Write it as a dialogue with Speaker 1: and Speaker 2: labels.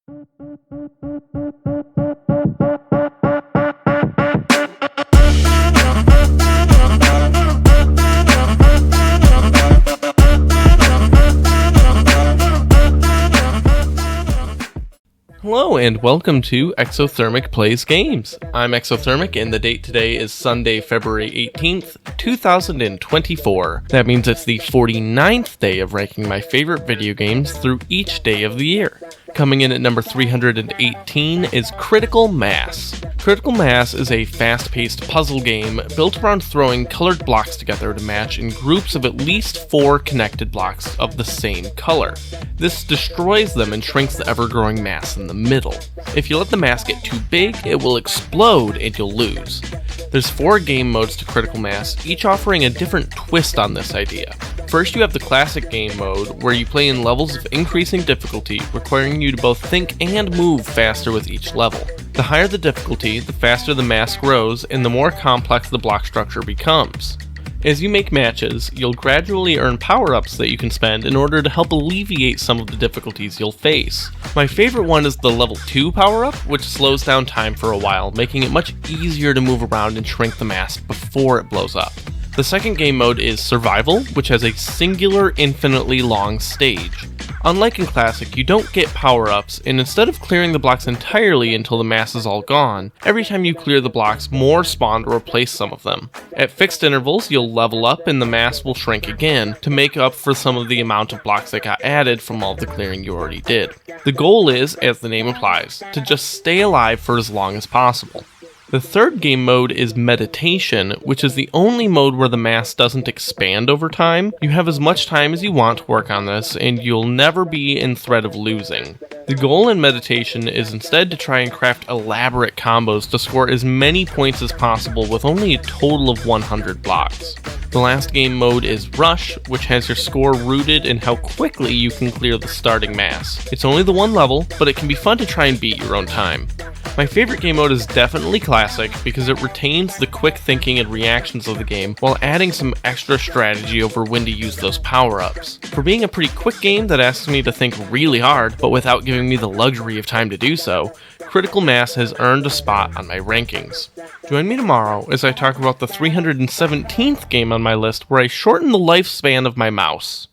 Speaker 1: Hello and welcome to Exothermic Plays Games. I'm Exothermic and the date today is Sunday, February 18th, 2024. That means it's the 49th day of ranking my favorite video games through each day of the year. Coming in at number 318 is Critical Mass. Critical Mass is a fast-paced puzzle game built around throwing colored blocks together to match in groups of at least 4 connected blocks of the same color. This destroys them and shrinks the ever-growing mass in the middle. If you let the mass get too big, it will explode and you'll lose. There's 4 game modes to Critical Mass, each offering a different twist on this idea. First, you have the classic game mode, where you play in levels of increasing difficulty, requiring you to both think and move faster with each level. The higher the difficulty, the faster the mass grows, and the more complex the block structure becomes. As you make matches, you'll gradually earn power-ups that you can spend in order to help alleviate some of the difficulties you'll face. My favorite one is the level 2 power-up, which slows down time for a while, making it much easier to move around and shrink the mass before it blows up. The second game mode is Survival, which has a singular, infinitely long stage. Unlike in Classic, you don't get power-ups, and instead of clearing the blocks entirely until the mass is all gone, every time you clear the blocks, more spawn to replace some of them. At fixed intervals, you'll level up and the mass will shrink again, to make up for some of the amount of blocks that got added from all the clearing you already did. The goal is, as the name implies, to just stay alive for as long as possible. The third game mode is Meditation, which is the only mode where the mass doesn't expand over time. You have as much time as you want to work on this, and you'll never be in threat of losing. The goal in Meditation is instead to try and craft elaborate combos to score as many points as possible with only a total of 100 blocks. The last game mode is Rush, which has your score rooted in how quickly you can clear the starting mass. It's only the one level, but it can be fun to try and beat your own time. My favorite game mode is definitely Classic because it retains the quick thinking and reactions of the game while adding some extra strategy over when to use those power-ups. For being a pretty quick game that asks me to think really hard but without giving me the luxury of time to do so, Critical Mass has earned a spot on my rankings. Join me tomorrow as I talk about the 317th game on my list where I shorten the lifespan of my mouse.